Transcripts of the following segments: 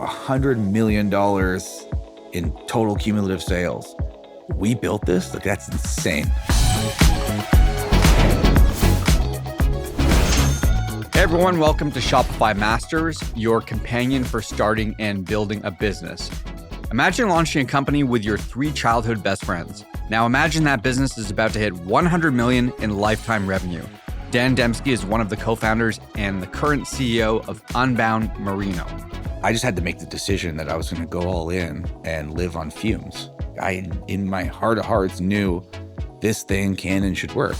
$100 million in total cumulative sales. We built this? Like, that's insane. Hey everyone, welcome to Shopify Masters, your companion for starting and building a business. Imagine launching a company with your 3 childhood best friends. Now imagine that business is about to hit 100 million in lifetime revenue. Dan Demsky is one of the co-founders and the current CEO of Unbound Merino. I just had to make the decision that I was going to go all in and live on fumes. I, in my heart of hearts, knew this thing can and should work.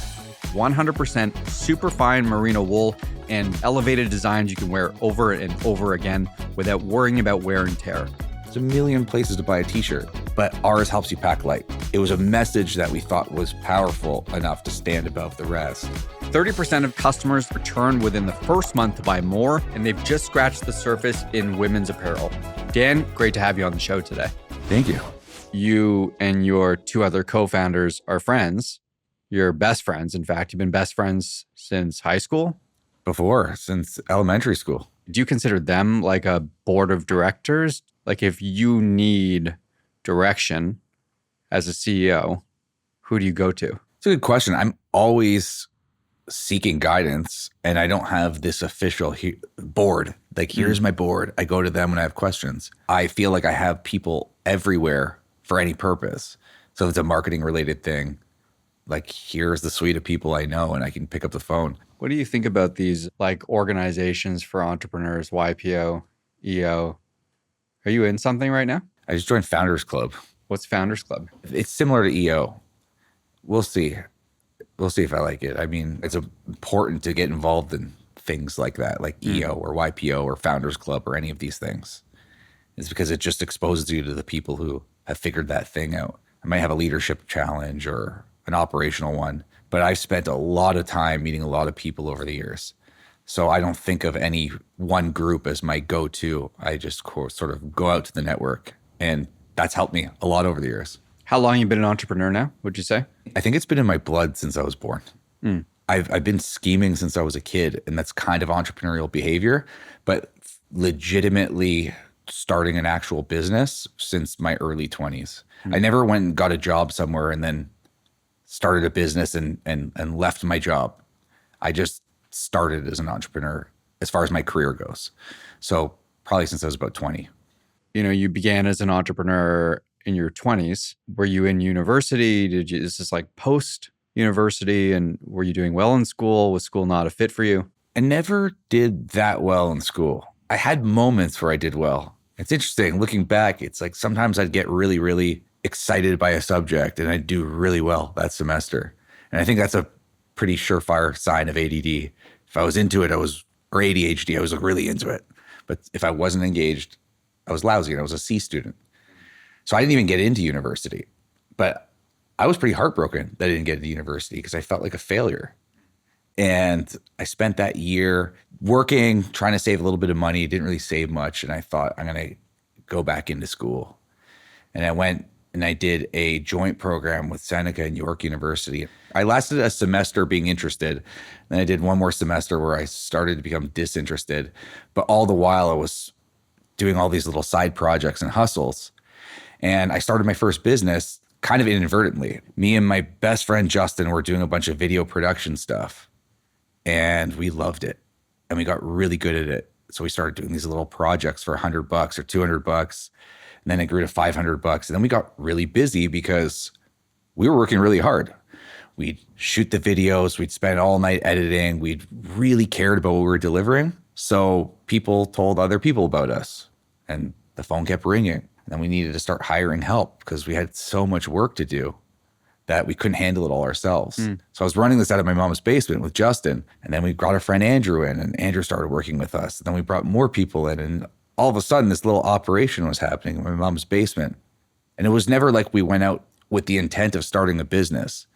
100% superfine merino wool and elevated designs you can wear over and over again without worrying about wear and tear. There's a million places to buy a t-shirt, but ours helps you pack light. It was a message that we thought was powerful enough to stand above the rest. 30% of customers return within the first month to buy more, and they've just scratched the surface in women's apparel. Dan, great to have you on the show today. Thank you. You and your 2 other co-founders are friends. You're best friends. In fact, you've been best friends since high school? Since elementary school. Do you consider them like a board of directors? Like if you need direction as a CEO, who do you go to? It's a good question. I'm always seeking guidance, and I don't have this official board. Like, here's my board. I go to them when I have questions. I feel like I have people everywhere for any purpose. So if it's a marketing related thing, like, here's the suite of people I know, and I can pick up the phone. What do you think about these like organizations for entrepreneurs, YPO, EO? Are you in something right now? I just joined Founders Club. What's Founders Club? It's similar to EO. We'll see. We'll see if I like it. I mean, it's important to get involved in things like that, like EO or YPO or Founders Club or any of these things. It's because it just exposes you to the people who have figured that thing out. I might have a leadership challenge or an operational one, but I've spent a lot of time meeting a lot of people over the years. So I don't think of any one group as my go-to. I just sort of go out to the network, and that's helped me a lot over the years. How long have you been an entrepreneur now, would you say? I think it's been in my blood since I was born. I've been scheming since I was a kid, and that's kind of entrepreneurial behavior, but legitimately starting an actual business since my early 20s. I never went and got a job somewhere and then started a business and left my job. I just started as an entrepreneur as far as my career goes. So probably since I was about 20. You know, you began as an entrepreneur in your 20s. Were you in university? Is this like post-university? And were you doing well in school? Was school not a fit for you? I never did that well in school. I had moments where I did well. It's interesting. Looking back, it's like sometimes I'd get really, really excited by a subject and I'd do really well that semester. And I think that's a pretty surefire sign of ADD. If I was into it, or ADHD, I was really into it. But if I wasn't engaged, I was lousy and I was a C student. So I didn't even get into university. But I was pretty heartbroken that I didn't get into university because I felt like a failure. And I spent that year working, trying to save a little bit of money, didn't really save much. And I thought, I'm going to go back into school. And I went and I did a joint program with Seneca and York University. I lasted a semester being interested. Then I did one more semester where I started to become disinterested. But all the while I was doing all these little side projects and hustles. And I started my first business kind of inadvertently. Me and my best friend, Justin, were doing a bunch of video production stuff. And we loved it. And we got really good at it. So we started doing these little projects for $100 or $200. And then it grew to $500. And then we got really busy because we were working really hard. We'd shoot the videos. We'd spend all night editing. We'd really cared about what we were delivering. So people told other people about us. And the phone kept ringing. And then we needed to start hiring help because we had so much work to do that we couldn't handle it all ourselves. So I was running this out of my mom's basement with Justin. And then we brought our friend Andrew in, and Andrew started working with us. And then we brought more people in, and all of a sudden this little operation was happening in my mom's basement. And it was never like we went out with the intent of starting a business.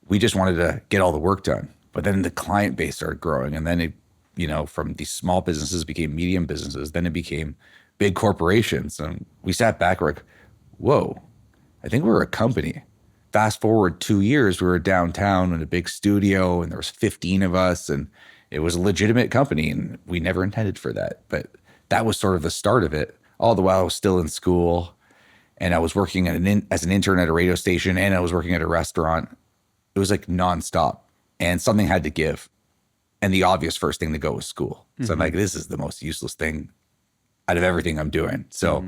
We just wanted to get all the work done. But then the client base started growing. And then it, from these small businesses became medium businesses. Then it became big corporations. And we sat back, we're like, whoa, I think we're a company. Fast forward 2 years, we were downtown in a big studio and there was 15 of us and it was a legitimate company and we never intended for that. But that was sort of the start of it. all the while I was still in school, and I was working as an intern at a radio station, and I was working at a restaurant. It was like nonstop, and something had to give. And the obvious first thing to go was school. So I'm like, this is the most useless thing out of everything I'm doing. So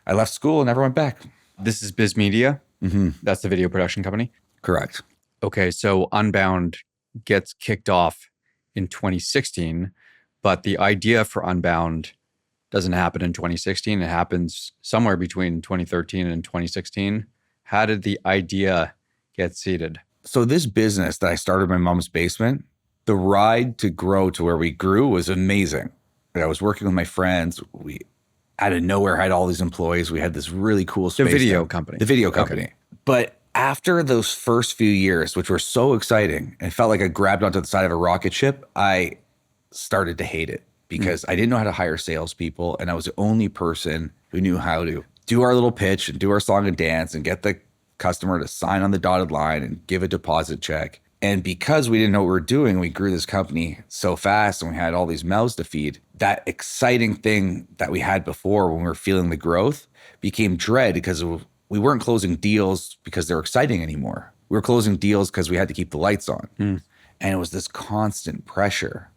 I left school and never went back. This is Biz Media. That's the video production company. Correct. Okay, so Unbound gets kicked off in 2016, but the idea for Unbound doesn't happen in 2016. It happens somewhere between 2013 and 2016. How did the idea get seeded? So this business that I started in my mom's basement, the ride to grow to where we grew was amazing. I was working with my friends. We out of nowhere had all these employees. We had this really cool space. The video company. The video company. Okay. But after those first few years, which were so exciting, and it felt like I grabbed onto the side of a rocket ship, I started to hate it because I didn't know how to hire salespeople. And I was the only person who knew how to do our little pitch and do our song and dance and get the customer to sign on the dotted line and give a deposit check. And because we didn't know what we were doing, we grew this company so fast and we had all these mouths to feed. That exciting thing that we had before when we were feeling the growth became dread because we weren't closing deals because they were exciting anymore. We were closing deals because we had to keep the lights on. And it was this constant pressure.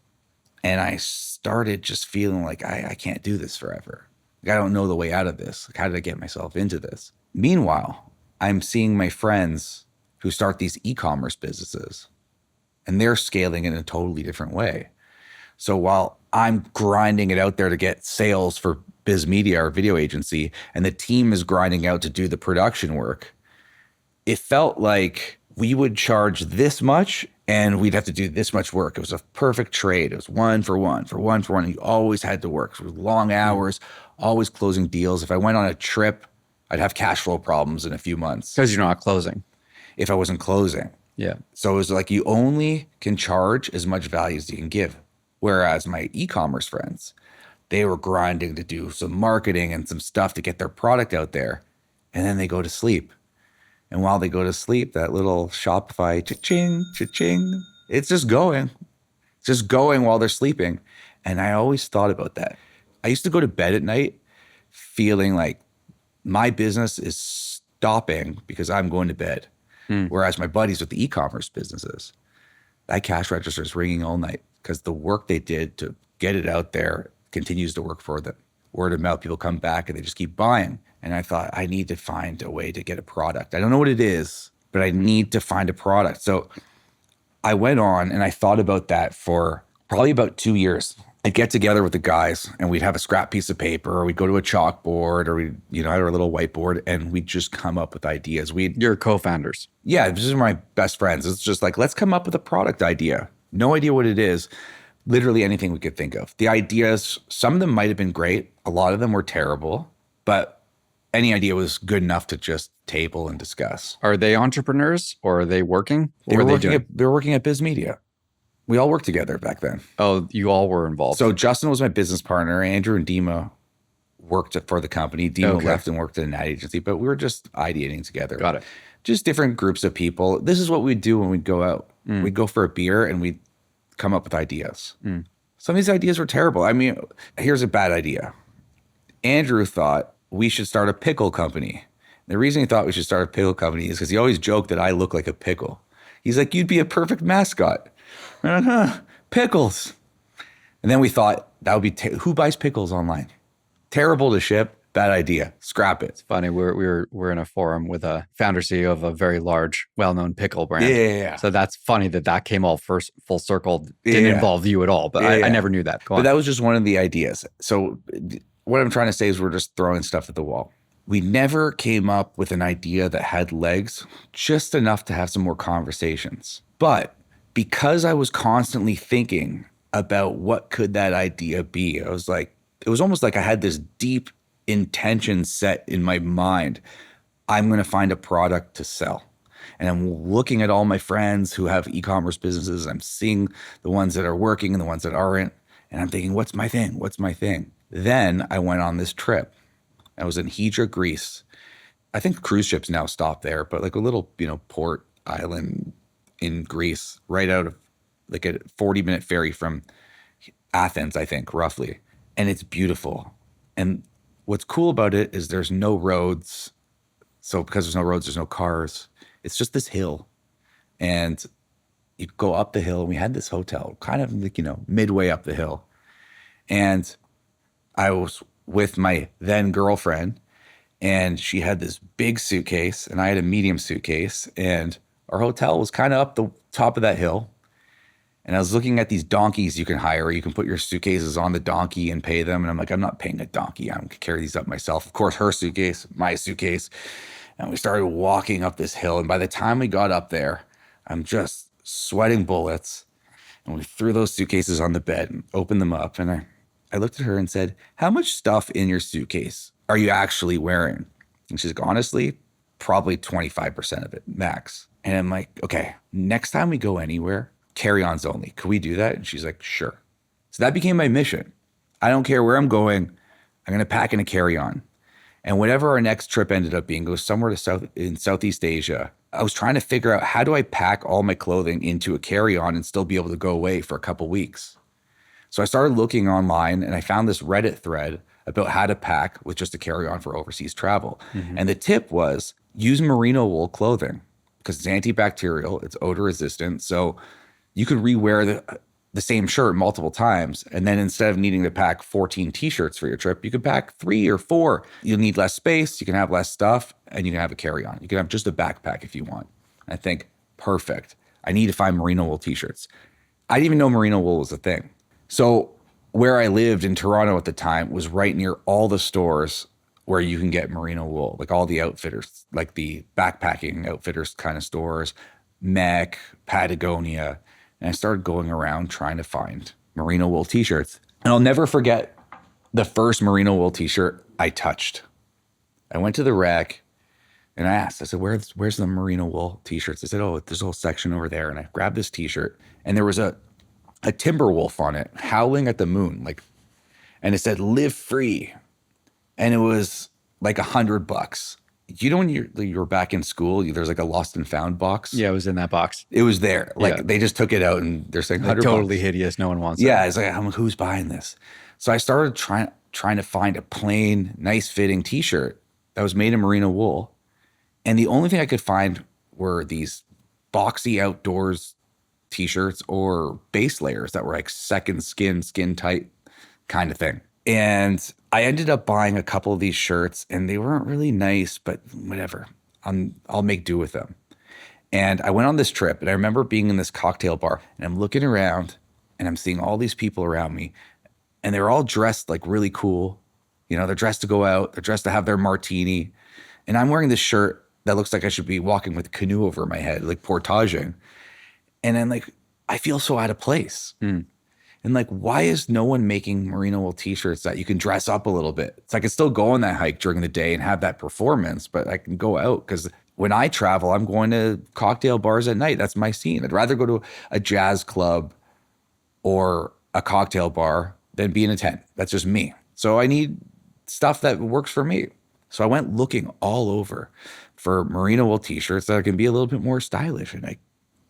And I started just feeling like I can't do this forever. Like, I don't know the way out of this. Like, how did I get myself into this? Meanwhile, I'm seeing my friends who start these e-commerce businesses, and they're scaling in a totally different way. So while I'm grinding it out there to get sales for Biz Media, our video agency, and the team is grinding out to do the production work, it felt like we would charge this much and we'd have to do this much work. It was a perfect trade. It was one for one. You always had to work. It was long hours, always closing deals. If I went on a trip, I'd have cash flow problems in a few months. Because you're not closing. If I wasn't closing. Yeah. So it was like you only can charge as much value as you can give. Whereas my e-commerce friends, they were grinding to do some marketing and some stuff to get their product out there. And then they go to sleep. And while they go to sleep, that little Shopify cha-ching, cha-ching, it's just going. It's just going while they're sleeping. And I always thought about that. I used to go to bed at night feeling like my business is stopping because I'm going to bed. Whereas my buddies with the e-commerce businesses, that cash register is ringing all night because the work they did to get it out there continues to work for them. Word of mouth, people come back and they just keep buying. And I thought, I need to find a way to get a product. I don't know what it is, but I need to find a product. So I went on and I thought about that for probably about 2 years. I'd get together with the guys and we'd have a scrap piece of paper, or we'd go to a chalkboard, or we'd, have our little whiteboard, and we'd just come up with ideas. You're co-founders. Yeah, this is my best friends. It's just like, let's come up with a product idea. No idea what it is. Literally anything we could think of. The ideas, some of them might have been great. A lot of them were terrible, but any idea was good enough to just table and discuss. Are they entrepreneurs or are they working? They were working at Biz Media. We all worked together back then. Oh, you all were involved. So Justin was my business partner. Andrew and Dima worked for the company. Dima left and worked at an ad agency, but we were just ideating together. Got it. Just different groups of people. This is what we'd do when we'd go out. We'd go for a beer and we'd come up with ideas. Some of these ideas were terrible. I mean, here's a bad idea. Andrew thought we should start a pickle company. The reason he thought we should start a pickle company is because he always joked that I look like a pickle. He's like, you'd be a perfect mascot. Pickles. And then we thought that would be, who buys pickles online? Terrible to ship, bad idea, scrap it. It's funny, we're in a forum with a founder CEO of a very large, well-known pickle brand. Yeah. So that's funny that came all full circle. Didn't involve you at all, but I never knew that. Go on. But that was just one of the ideas. So what I'm trying to say is we're just throwing stuff at the wall. We never came up with an idea that had legs, just enough to have some more conversations. But because I was constantly thinking about what could that idea be, I was like, it was almost like I had this deep intention set in my mind. I'm going to find a product to sell. And I'm looking at all my friends who have e-commerce businesses. I'm seeing the ones that are working and the ones that aren't. And I'm thinking, what's my thing? What's my thing? Then I went on this trip. I was in Hydra, Greece. I think cruise ships now stop there, but like a little, port island in Greece, right out of like a 40-minute ferry from Athens, I think, roughly. And it's beautiful. And what's cool about it is there's no roads. So because there's no roads, there's no cars. It's just this hill. And you go up the hill. And we had this hotel kind of like, midway up the hill. And I was with my then girlfriend, and she had this big suitcase and I had a medium suitcase, and our hotel was kind of up the top of that hill. And I was looking at these donkeys you can hire. You can put your suitcases on the donkey and pay them. And I'm like, I'm not paying a donkey. I'm going to carry these up myself. Of course, her suitcase, my suitcase. And we started walking up this hill. And by the time we got up there, I'm just sweating bullets. And we threw those suitcases on the bed and opened them up. And I looked at her and said, how much stuff in your suitcase are you actually wearing? And she's like, honestly, probably 25% of it, max. And I'm like, okay, next time we go anywhere, carry-ons only. Could we do that? And she's like, sure. So that became my mission. I don't care where I'm going. I'm going to pack in a carry-on. And whatever our next trip ended up being, goes somewhere in Southeast Asia. I was trying to figure out, how do I pack all my clothing into a carry-on and still be able to go away for a couple weeks? So I started looking online, and I found this Reddit thread about how to pack with just a carry-on for overseas travel. Mm-hmm. And the tip was, use merino wool clothing because it's antibacterial, it's odor resistant. So you could rewear the same shirt multiple times. And then instead of needing to pack 14 t-shirts for your trip, you could pack 3 or 4. You'll need less space, you can have less stuff, and you can have a carry-on. You can have just a backpack if you want. I think, perfect. I need to find merino wool t-shirts. I didn't even know merino wool was a thing. So where I lived in Toronto at the time was right near all the stores where you can get merino wool, like all the outfitters, like the backpacking outfitters kind of stores, Mech, Patagonia. And I started going around trying to find merino wool t-shirts. And I'll never forget the first merino wool t-shirt I touched. I went to the rack and I asked, I said, where's the merino wool t-shirts? They said, oh, there's a whole section over there. And I grabbed this t-shirt, and there was a timber wolf on it, howling at the moon, and it said, live free. And it was like $100. When you're back in school, there's like a lost and found box. Yeah, it was in that box. It was there. They just took it out and they're saying $100. Totally hideous. No one wants it. Yeah, it's like, I'm like, who's buying this? So I started trying to find a plain, nice fitting t-shirt that was made in merino wool. And the only thing I could find were these boxy outdoors t-shirts or base layers that were like second skin tight kind of thing. And I ended up buying a couple of these shirts, and they weren't really nice, but whatever. I'll make do with them. And I went on this trip, and I remember being in this cocktail bar, and I'm looking around, and I'm seeing all these people around me, and they're all dressed like really cool. They're dressed to go out. They're dressed to have their martini. And I'm wearing this shirt that looks like I should be walking with a canoe over my head, like portaging. And I'm like, I feel so out of place. Mm. And like, why is no one making merino wool t-shirts that you can dress up a little bit? It's like, I can still go on that hike during the day and have that performance, but I can go out because when I travel, I'm going to cocktail bars at night. That's my scene. I'd rather go to a jazz club or a cocktail bar than be in a tent. That's just me. So I need stuff that works for me. So I went looking all over for merino wool t-shirts that can be a little bit more stylish, and I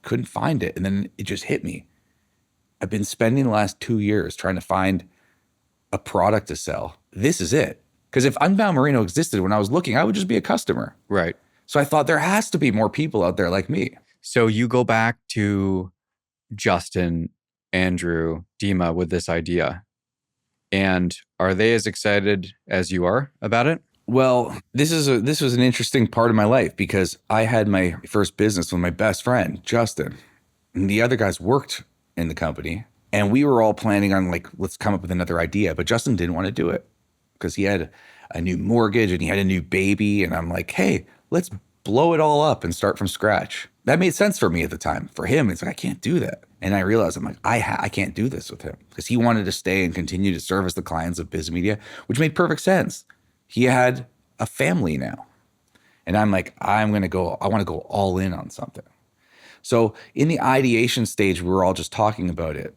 couldn't find it. And then it just hit me. I've been spending the last 2 years trying to find a product to sell. This is it. Because if Unbound Merino existed when I was looking, I would just be a customer. Right. So I thought there has to be more people out there like me. So you go back to Justin, Andrew, Dima with this idea. And are they as excited as you are about it? Well, this was an interesting part of my life because I had my first business with my best friend, Justin. And the other guys worked in the company. And we were all planning on like, let's come up with another idea. But Justin didn't want to do it because he had a new mortgage and he had a new baby. And I'm like, hey, let's blow it all up and start from scratch. That made sense for me at the time. For him, it's like, I can't do that. And I realized, I'm like, I can't do this with him because he wanted to stay and continue to service the clients of Biz Media, which made perfect sense. He had a family now. And I'm like, I want to go all in on something. So in the ideation stage, we were all just talking about it.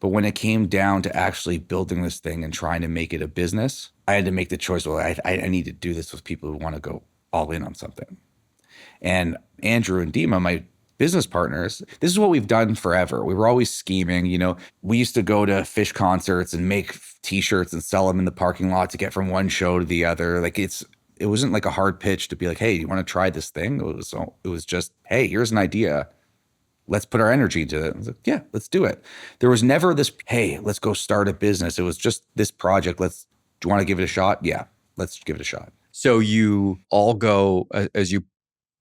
But when it came down to actually building this thing and trying to make it a business, I had to make the choice, well, I need to do this with people who want to go all in on something. And Andrew and Dima, my business partners, this is what we've done forever. We were always scheming. We used to go to fish concerts and make t-shirts and sell them in the parking lot to get from one show to the other. Like it wasn't like a hard pitch to be like, hey, you want to try this thing? It was just, hey, here's an idea. Let's put our energy into it. I was like, yeah, let's do it. There was never this, hey, let's go start a business. It was just this project. Do you want to give it a shot? Yeah, let's give it a shot. So you all go, as you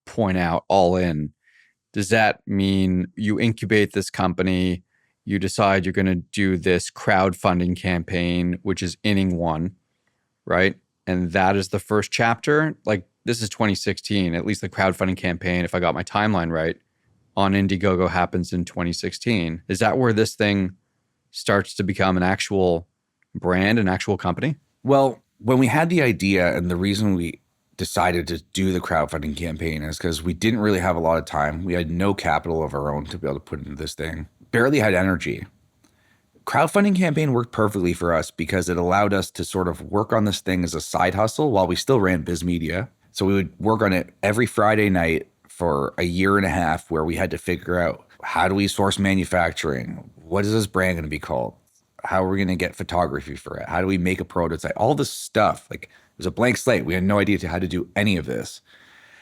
point out, all in. Does that mean you incubate this company, you decide you're going to do this crowdfunding campaign, which is inning one, right? And that is the first chapter? Like this is 2016, at least the crowdfunding campaign, if I got my timeline right, on Indiegogo happens in 2016. Is that where this thing starts to become an actual brand, an actual company? Well, when we had the idea, and the reason we decided to do the crowdfunding campaign is because we didn't really have a lot of time. We had no capital of our own to be able to put into this thing. Barely had energy. Crowdfunding campaign worked perfectly for us because it allowed us to sort of work on this thing as a side hustle while we still ran Biz Media. So we would work on it every Friday night for a year and a half, where we had to figure out, how do we source manufacturing? What is this brand going to be called? How are we going to get photography for it? How do we make a prototype? All this stuff. Like, it was a blank slate. We had no idea how to do any of this.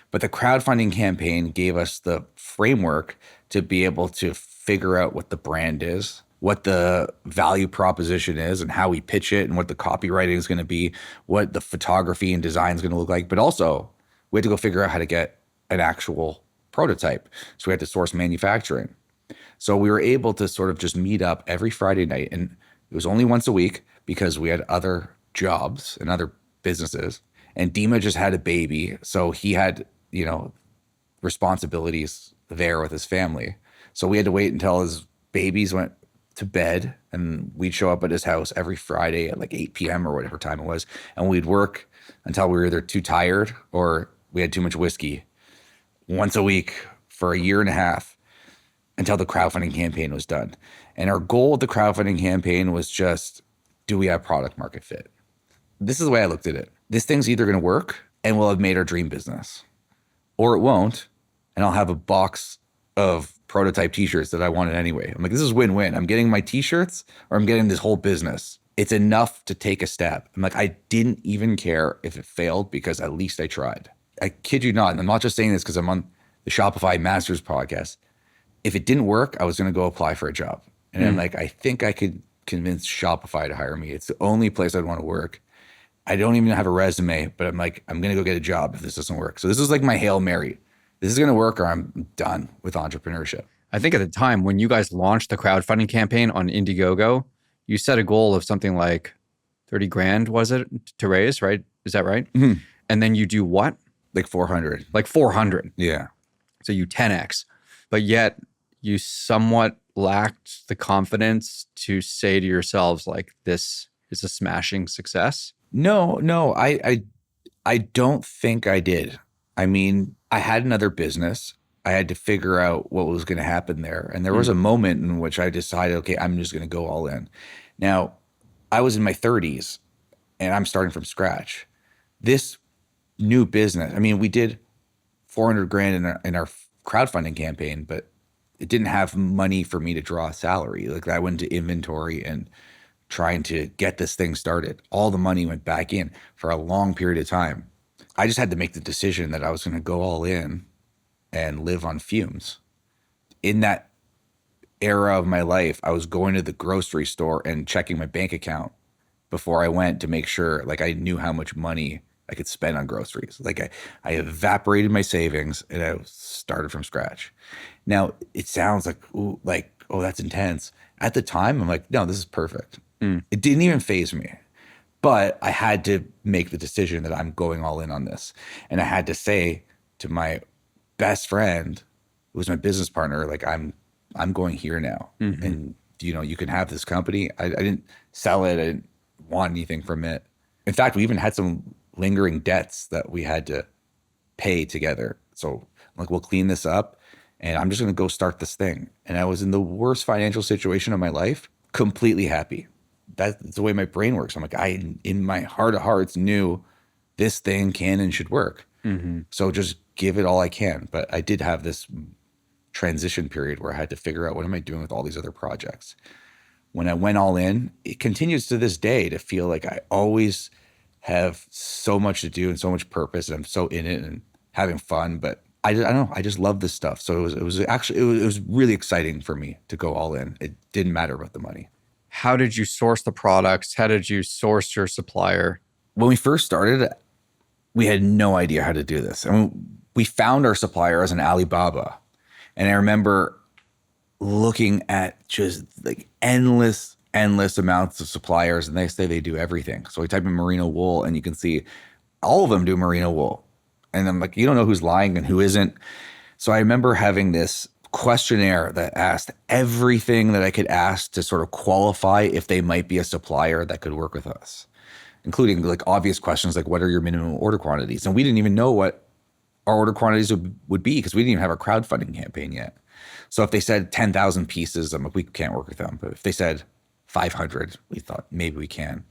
But the crowdfunding campaign gave us the framework to be able to figure out what the brand is, what the value proposition is, and how we pitch it, and what the copywriting is going to be, what the photography and design is going to look like. But also, we had to go figure out how to get an actual prototype. So we had to source manufacturing. So we were able to sort of just meet up every Friday night. And it was only once a week because we had other jobs and other businesses. And Dima just had a baby. So he had, responsibilities there with his family. So we had to wait until his babies went to bed, and we'd show up at his house every Friday at like 8 p.m. or whatever time it was. And we'd work until we were either too tired or we had too much whiskey, once a week for a year and a half, until the crowdfunding campaign was done. And our goal with the crowdfunding campaign was just, do we have product market fit? This is the way I looked at it. This thing's either going to work and we'll have made our dream business, or it won't, and I'll have a box of prototype t-shirts that I wanted anyway. I'm like, this is win-win. I'm getting my t-shirts, or I'm getting this whole business. It's enough to take a step. I'm like, I didn't even care if it failed, because at least I tried. I kid you not, and I'm not just saying this because I'm on the Shopify Masters podcast. If it didn't work, I was going to go apply for a job. And I'm like, I think I could convince Shopify to hire me. It's the only place I'd want to work. I don't even have a resume, but I'm like, I'm going to go get a job if this doesn't work. So this is like my Hail Mary. This is going to work, or I'm done with entrepreneurship. I think at the time when you guys launched the crowdfunding campaign on Indiegogo, you set a goal of something like 30 grand, was it, to raise, right? Is that right? Mm-hmm. And then you do what? Like 400. Like 400. Yeah. So you 10x, but yet you somewhat lacked the confidence to say to yourselves, like, this is a smashing success. No, I don't think I did. I mean, I had another business. I had to figure out what was going to happen there. And there was a moment in which I decided, okay, I'm just going to go all in. Now, I was in my 30s and I'm starting from scratch. This new business, I mean, we did 400 grand in our crowdfunding campaign, but it didn't have money for me to draw a salary. Like, I went into inventory and trying to get this thing started. All the money went back in for a long period of time. I just had to make the decision that I was going to go all in and live on fumes. In that era of my life, I was going to the grocery store and checking my bank account before I went to make sure, like, I knew how much money I could spend on groceries. Like, I evaporated my savings and I started from scratch. Now, it sounds like, ooh, like, oh, that's intense. At the time, I'm like, no, this is perfect. It didn't even faze me. But I had to make the decision that I'm going all in on this. And I had to say to my best friend, who was my business partner, like, I'm going here now. Mm-hmm. And, you can have this company. I didn't sell it. I didn't want anything from it. In fact, we even had some lingering debts that we had to pay together. So I'm like, we'll clean this up and I'm just going to go start this thing. And I was in the worst financial situation of my life, completely happy. That's the way my brain works. I'm like, I, in my heart of hearts, knew this thing can and should work. Mm-hmm. So just give it all I can. But I did have this transition period where I had to figure out, what am I doing with all these other projects? when I went all in, it continues to this day to feel like I always have so much to do and so much purpose, and I'm so in it and having fun. But I don't know. I just love this stuff. So it was really exciting for me to go all in. It didn't matter about the money. How did you source the products? How did you source your supplier? When we first started, we had no idea how to do this. And we found our supplier as an Alibaba. And I remember looking at just like endless amounts of suppliers, and they say they do everything. So I type in merino wool and you can see all of them do merino wool. And I'm like, you don't know who's lying and who isn't. So I remember having this questionnaire that asked everything that I could ask to sort of qualify if they might be a supplier that could work with us, including like obvious questions like, what are your minimum order quantities? And we didn't even know what our order quantities would be because we didn't even have a crowdfunding campaign yet. So if they said 10,000 pieces, I'm like, we can't work with them. But if they said 500, we thought maybe we can.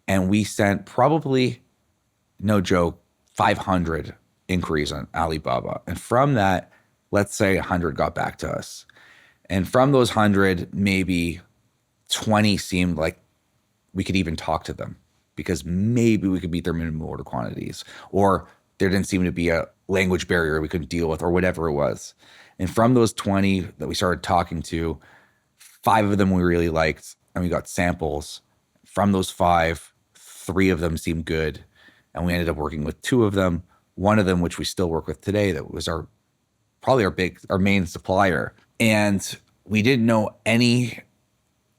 And we sent probably, no joke, 500 inquiries on Alibaba. And from that, let's say 100 got back to us. And from those 100, maybe 20 seemed like we could even talk to them because maybe we could meet their minimum order quantities, or there didn't seem to be a language barrier we couldn't deal with, or whatever it was. And from those 20 that we started talking to, 5 of them we really liked, and we got samples. From those 5, 3 of them seemed good, and we ended up working with 2 of them. One of them, which we still work with today, that was our main supplier. And we didn't know any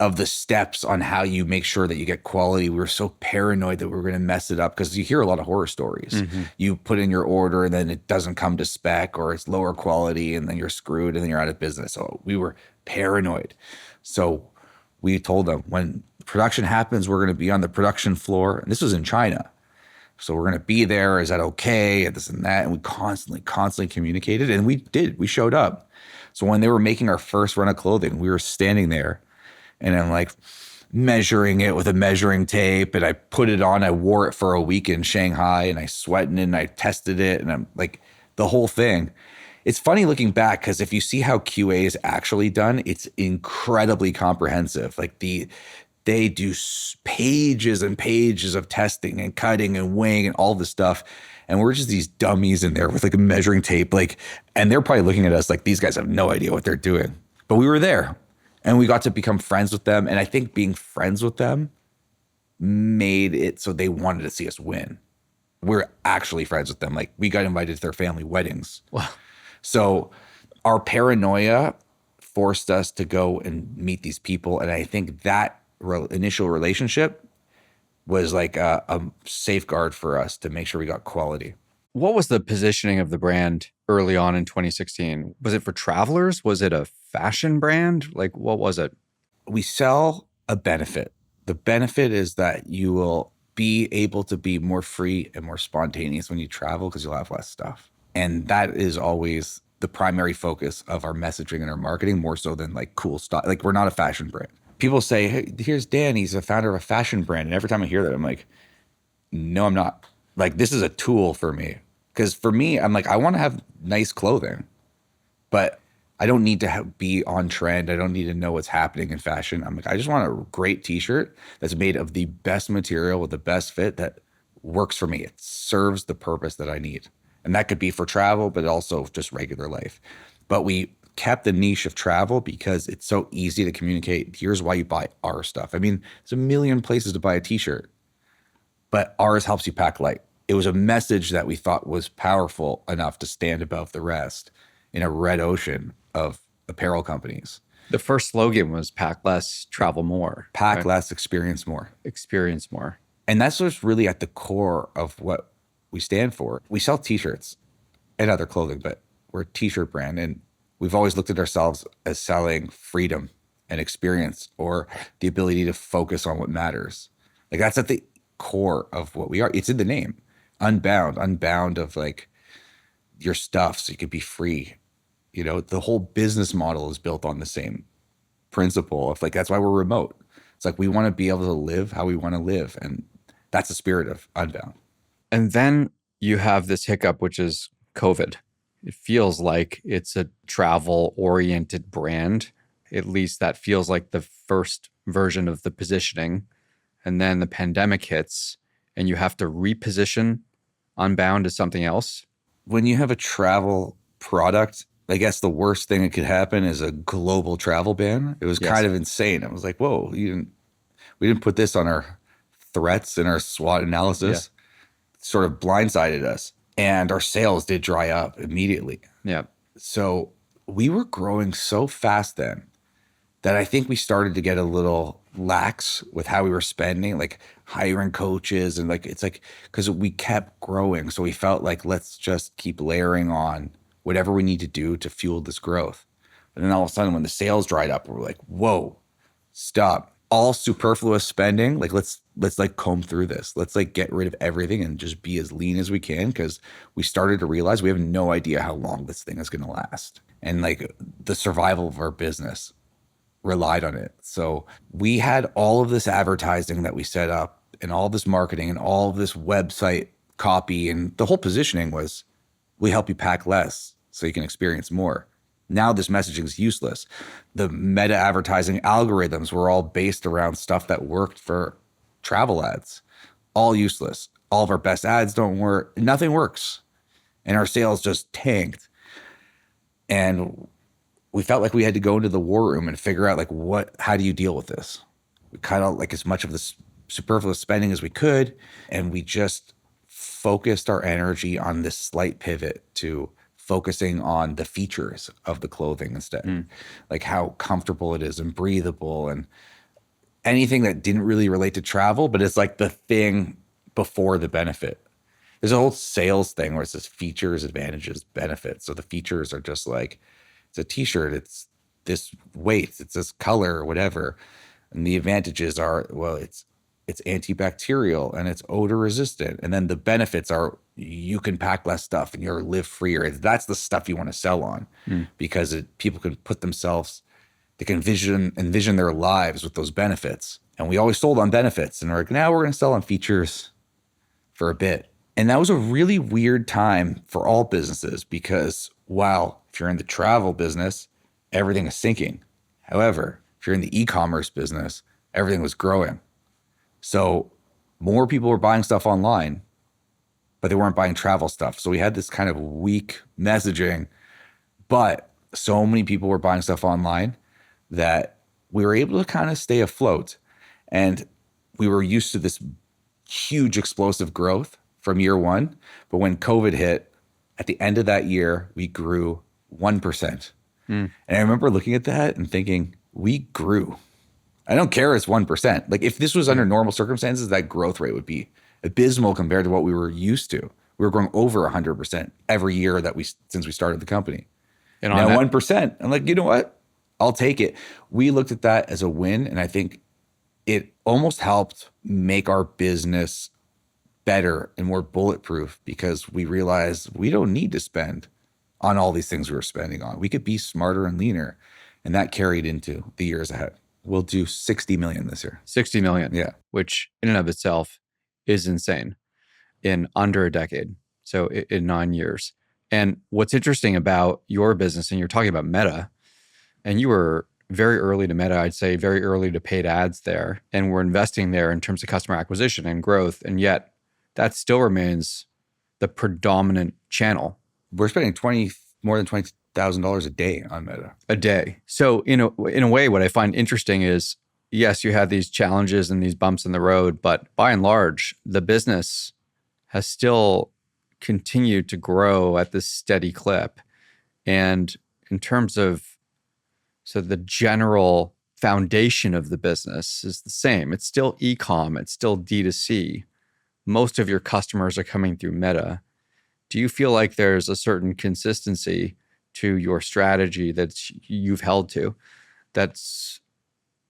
of the steps on how you make sure that you get quality. We were so paranoid that we were going to mess it up because you hear a lot of horror stories. Mm-hmm. You put in your order and then it doesn't come to spec, or it's lower quality and then you're screwed and then you're out of business. So we were paranoid. So we told them, when production happens, we're going to be on the production floor. And this was in China. So we're going to be there. Is that okay? And this and that. And we constantly communicated. And we did. We showed up. So when they were making our first run of clothing, we were standing there and I'm like measuring it with a measuring tape. And I put it on. I wore it for a week in Shanghai and I sweat in it and I tested it. And I'm like, the whole thing. It's funny looking back because if you see how QA is actually done, it's incredibly comprehensive. Like they do pages and pages of testing and cutting and weighing and all this stuff. And we're just these dummies in there with like a measuring tape, and they're probably looking at us like these guys have no idea what they're doing. But we were there and we got to become friends with them. And I think being friends with them made it so they wanted to see us win. We're actually friends with them. Like we got invited to their family weddings. Wow. So our paranoia forced us to go and meet these people. And I think that initial relationship was like a safeguard for us to make sure we got quality. What was the positioning of the brand early on in 2016? Was it for travelers? Was it a fashion brand? Like, what was it? We sell a benefit. The benefit is that you will be able to be more free and more spontaneous when you travel because you'll have less stuff. And that is always the primary focus of our messaging and our marketing, more so than like cool stuff. Like we're not a fashion brand. People say, hey, here's Dan, he's a founder of a fashion brand. And every time I hear that, I'm like, no, I'm not. Like, this is a tool for me. Because for me, I'm like, I want to have nice clothing, but I don't need to be on trend. I don't need to know what's happening in fashion. I'm like, I just want a great t-shirt that's made of the best material with the best fit that works for me. It serves the purpose that I need. And that could be for travel, but also just regular life. But we kept the niche of travel because it's so easy to communicate. Here's why you buy our stuff. I mean, there's a million places to buy a t-shirt, but ours helps you pack light. It was a message that we thought was powerful enough to stand above the rest in a red ocean of apparel companies. The first slogan was pack less, travel more. Pack right? Less, experience more. Experience more. And that's what's really at the core of what we stand for. We sell t-shirts and other clothing, but we're a t-shirt brand. And we've always looked at ourselves as selling freedom and experience, or the ability to focus on what matters. Like that's at the core of what we are. It's in the name. Unbound of like your stuff so you could be free. You know, the whole business model is built on the same principle of like, that's why we're remote. It's like we want to be able to live how we want to live. And that's the spirit of Unbound. And then you have this hiccup, which is COVID. It feels like it's a travel-oriented brand. At least that feels like the first version of the positioning, and then the pandemic hits and you have to reposition Unbound as something else. When you have a travel product, I guess the worst thing that could happen is a global travel ban. It was kind of insane. I was like, whoa, we didn't put this on our threats and our SWOT analysis. It sort of blindsided us. And our sales did dry up immediately. Yeah. So we were growing so fast then that I think we started to get a little lax with how we were spending, like hiring coaches. And like, it's like, because we kept growing. So we felt like, let's just keep layering on whatever we need to do to fuel this growth. And then all of a sudden when the sales dried up, we're like, whoa, stop. All superfluous spending, like let's like comb through this. Let's like get rid of everything and just be as lean as we can, because we started to realize we have no idea how long this thing is going to last. And like the survival of our business relied on it. So we had all of this advertising that we set up and all this marketing and all of this website copy, and the whole positioning was, we help you pack less so you can experience more. Now this messaging is useless. The meta advertising algorithms were all based around stuff that worked for travel ads. All useless. All of our best ads don't work. Nothing works. And our sales just tanked. And we felt like we had to go into the war room and figure out like how do you deal with this? We cut out like as much of the superfluous spending as we could. And we just focused our energy on this slight pivot to focusing on the features of the clothing instead, like how comfortable it is and breathable and anything that didn't really relate to travel, but it's like the thing before the benefit. There's a whole sales thing where it says features, advantages, benefits. So the features are just like, it's a t-shirt, it's this weight, it's this color or whatever. And the advantages are, well, it's antibacterial and it's odor resistant. And then the benefits are you can pack less stuff and you'll live freer. That's the stuff you want to sell on because people can put themselves, they can envision their lives with those benefits. And we always sold on benefits, and we're like, now we're going to sell on features for a bit. And that was a really weird time for all businesses, because while if you're in the travel business, everything is sinking. However, if you're in the e-commerce business, everything was growing. So more people were buying stuff online, but they weren't buying travel stuff. So we had this kind of weak messaging, but so many people were buying stuff online that we were able to kind of stay afloat. And we were used to this huge explosive growth from year one. But when COVID hit, at the end of that year, we grew 1%. And I remember looking at that and thinking, we grew. I don't care it's 1%. Like if this was under normal circumstances, that growth rate would be abysmal compared to what we were used to. We were growing over 100% every year since we started the company. And now 1%, I'm like, you know what? I'll take it. We looked at that as a win, and I think it almost helped make our business better and more bulletproof, because we realized we don't need to spend on all these things we were spending on. We could be smarter and leaner, and that carried into the years ahead. We'll do 60 million this year. 60 million. Yeah. Which in and of itself is insane in under a decade. So in 9 years. And what's interesting about your business, and you're talking about Meta, and you were very early to Meta, I'd say very early to paid ads there. And we're investing there in terms of customer acquisition and growth. And yet that still remains the predominant channel. We're spending more than $20,000 a day on Meta. A day. So in a way, what I find interesting is, yes, you had these challenges and these bumps in the road, but by and large, the business has still continued to grow at this steady clip. And in terms of, so the general foundation of the business is the same. It's still e-com, it's still D2C. Most of your customers are coming through Meta. Do you feel like there's a certain consistency to your strategy that you've held to that's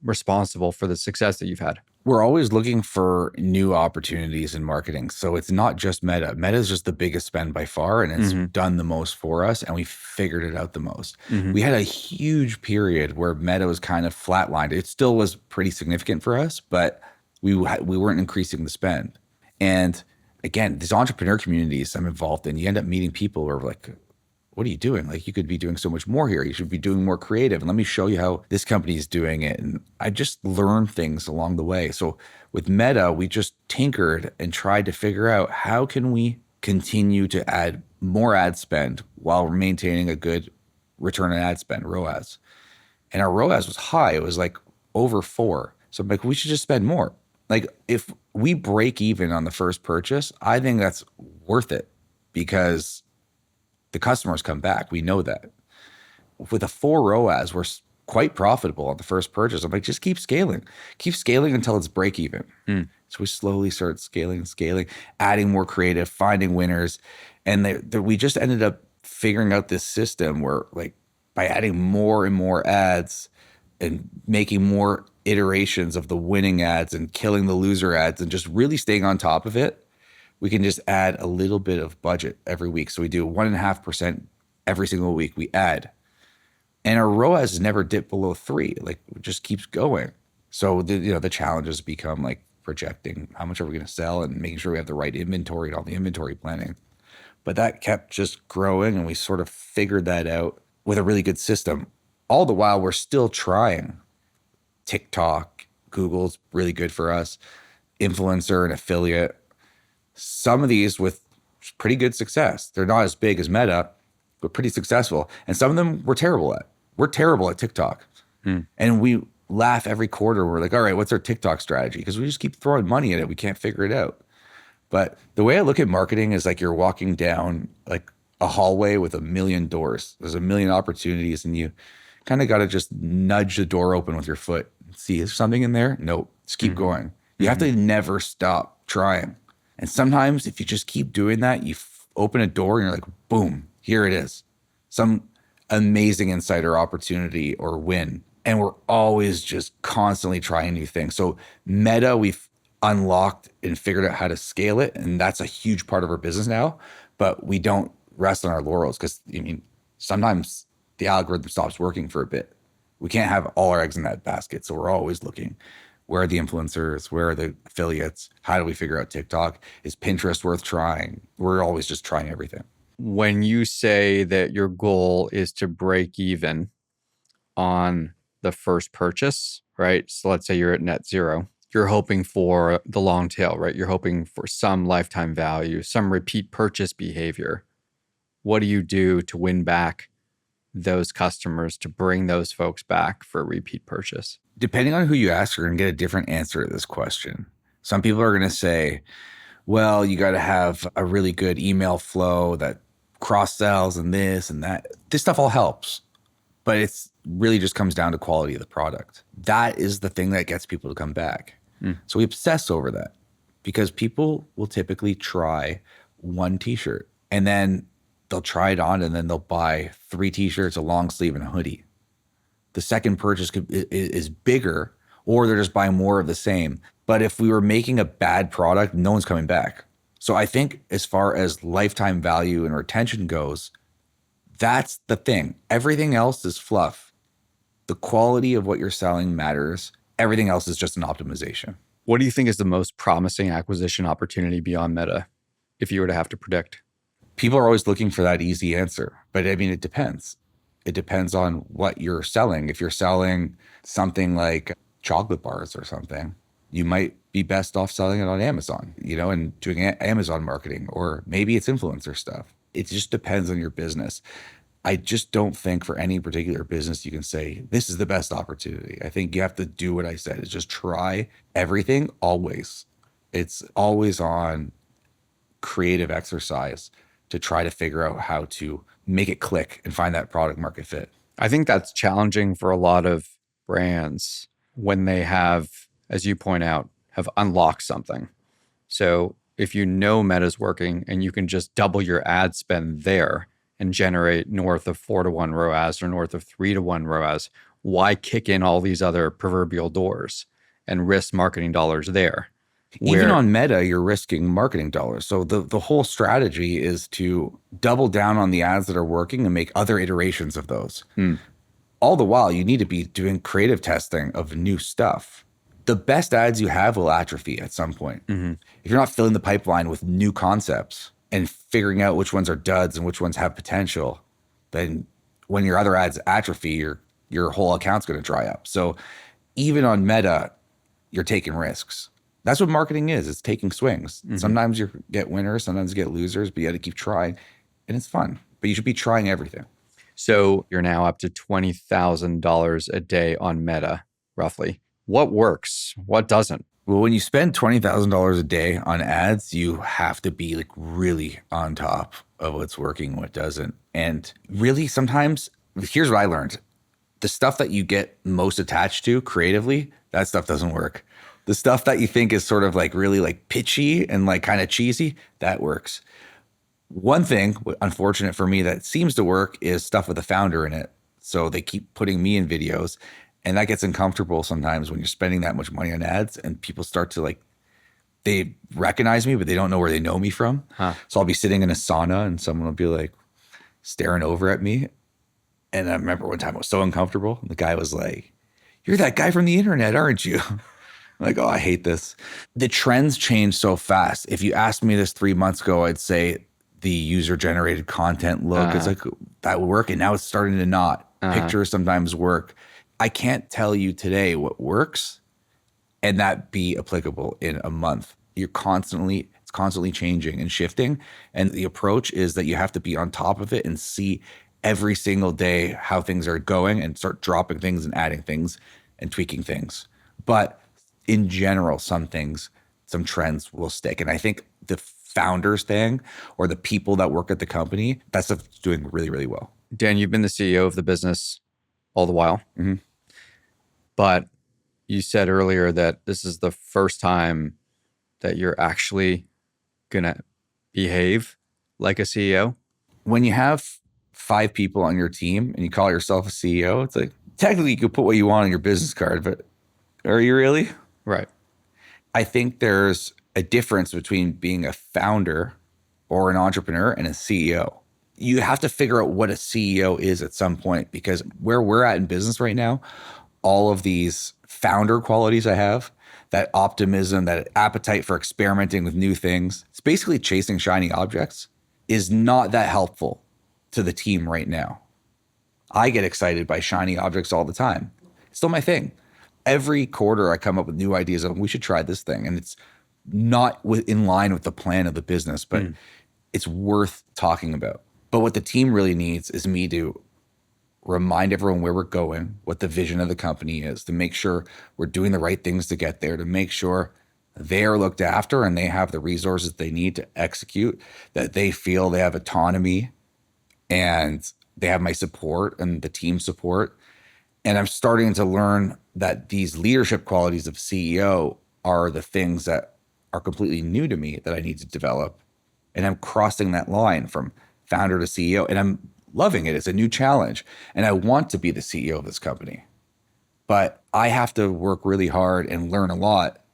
responsible for the success that you've had? We're always looking for new opportunities in marketing. So it's not just Meta. Meta is just the biggest spend by far, and it's done the most for us, and we figured it out the most. We had a huge period where Meta was kind of flatlined. It still was pretty significant for us, but we weren't increasing the spend. And again, these entrepreneur communities I'm involved in, you end up meeting people who are like what are you doing? Like, you could be doing so much more here. You should be doing more creative. And let me show you how this company is doing it. And I just learned things along the way. So with Meta, we just tinkered and tried to figure out how can we continue to add more ad spend while maintaining a good return on ad spend, ROAS. And our ROAS was high. It was like over 4. So I'm like, we should just spend more. Like, if we break even on the first purchase, I think that's worth it because the customers come back. We know that. With a 4 ROAS, we're quite profitable on the first purchase. I'm like, just keep scaling. Keep scaling until it's break even. So we slowly start scaling, adding more creative, finding winners. And we just ended up figuring out this system where, like, by adding more and more ads and making more iterations of the winning ads and killing the loser ads and just really staying on top of it, we can just add a little bit of budget every week. So we do 1.5% every single week we add. And our ROAS has never dipped below 3. Like, it just keeps going. So the challenges become like projecting how much are we going to sell and making sure we have the right inventory and all the inventory planning. But that kept just growing, and we sort of figured that out with a really good system. All the while, we're still trying. TikTok, Google's really good for us. Influencer and affiliate. Some of these with pretty good success. They're not as big as Meta, but pretty successful. And some of them we're terrible at. We're terrible at TikTok. And we laugh every quarter. We're like, all right, what's our TikTok strategy? Because we just keep throwing money at it. We can't figure it out. But the way I look at marketing is like you're walking down like a hallway with a million doors. There's a million opportunities, and you kind of got to just nudge the door open with your foot. See, is something in there? Nope. Just keep going. You have to never stop trying. And sometimes if you just keep doing that, you open a door and you're like, boom, here it is. Some amazing insider opportunity or win. And we're always just constantly trying new things. So Meta, we've unlocked and figured out how to scale it. And that's a huge part of our business now. But we don't rest on our laurels because, sometimes the algorithm stops working for a bit. We can't have all our eggs in that basket. So we're always looking. Where are the influencers? Where are the affiliates? How do we figure out TikTok? Is Pinterest worth trying? We're always just trying everything. When you say that your goal is to break even on the first purchase, right? So let's say you're at net zero. You're hoping for the long tail, right? You're hoping for some lifetime value, some repeat purchase behavior. What do you do to win back those customers, to bring those folks back for a repeat purchase? Depending on who you ask, you're going to get a different answer to this question. Some people are going to say, well, you got to have a really good email flow that cross sells and this and that. This stuff all helps, but it's really just comes down to quality of the product. That is the thing that gets people to come back. So we obsess over that because people will typically try one t-shirt and then they'll try it on and then they'll buy 3 t-shirts, a long sleeve, and a hoodie. The second purchase is bigger, or they're just buying more of the same. But if we were making a bad product, no one's coming back. So I think as far as lifetime value and retention goes, that's the thing. Everything else is fluff. The quality of what you're selling matters. Everything else is just an optimization. What do you think is the most promising acquisition opportunity beyond Meta, if you were to have to predict? People are always looking for that easy answer, but it depends. It depends on what you're selling. If you're selling something like chocolate bars or something, you might be best off selling it on Amazon, and doing Amazon marketing, or maybe it's influencer stuff. It just depends on your business. I just don't think for any particular business you can say, this is the best opportunity. I think you have to do what I said, is just try everything always. It's always on creative exercise to try to figure out how to make it click and find that product market fit. I think that's challenging for a lot of brands when they have, as you point out, have unlocked something. So if you know Meta's working and you can just double your ad spend there and generate north of 4-to-1 ROAS or north of 3-to-1 ROAS, why kick in all these other proverbial doors and risk marketing dollars there? Even on Meta, you're risking marketing dollars. So the whole strategy is to double down on the ads that are working and make other iterations of those. All the while, you need to be doing creative testing of new stuff. The best ads you have will atrophy at some point. If you're not filling the pipeline with new concepts and figuring out which ones are duds and which ones have potential, then when your other ads atrophy, your whole account's going to dry up. So even on Meta, you're taking risks. That's what marketing is. It's taking swings. Sometimes you get winners, sometimes you get losers, but you got to keep trying, and it's fun. But you should be trying everything. So you're now up to $20,000 a day on Meta, roughly. What works? What doesn't? Well, when you spend $20,000 a day on ads, you have to be like really on top of what's working, what doesn't. And really sometimes, here's what I learned. The stuff that you get most attached to creatively, that stuff doesn't work. The stuff that you think is sort of like really like pitchy and like kind of cheesy, that works. One thing, unfortunate for me, that seems to work is stuff with a founder in it. So they keep putting me in videos, and that gets uncomfortable sometimes when you're spending that much money on ads and people start to like, they recognize me, but they don't know where they know me from. So I'll be sitting in a sauna and someone will be like staring over at me. And I remember one time I was so uncomfortable. And the guy was like, "You're that guy from the internet, aren't you?" I'm like, "Oh, I hate this." The trends change so fast. If you asked me this 3 months ago, I'd say the user-generated content look is like, that would work. And now it's starting to not. Pictures sometimes work. I can't tell you today what works and that be applicable in a month. It's constantly changing and shifting. And the approach is that you have to be on top of it and see every single day how things are going and start dropping things and adding things and tweaking things. But in general, some trends will stick. And I think the founders thing or the people that work at the company, that stuff's doing really, really well. Dan, you've been the CEO of the business all the while. But you said earlier that this is the first time that you're actually going to behave like a CEO. When you have 5 people on your team and you call yourself a CEO, it's like, technically you could put what you want on your business card, but are you really? Right. I think there's a difference between being a founder or an entrepreneur and a CEO. You have to figure out what a CEO is at some point, because where we're at in business right now, all of these founder qualities I have, that optimism, that appetite for experimenting with new things, it's basically chasing shiny objects, is not that helpful to the team right now. I get excited by shiny objects all the time. It's still my thing. Every quarter I come up with new ideas of, we should try this thing. And it's not in line with the plan of the business, but it's worth talking about. But what the team really needs is me to remind everyone where we're going, what the vision of the company is, to make sure we're doing the right things to get there, to make sure they are looked after and they have the resources they need to execute, that they feel they have autonomy and they have my support and the team support. And I'm starting to learn that these leadership qualities of CEO are the things that are completely new to me that I need to develop. And I'm crossing that line from founder to CEO, and I'm loving it. It's a new challenge. And I want to be the CEO of this company. But I have to work really hard and learn a lot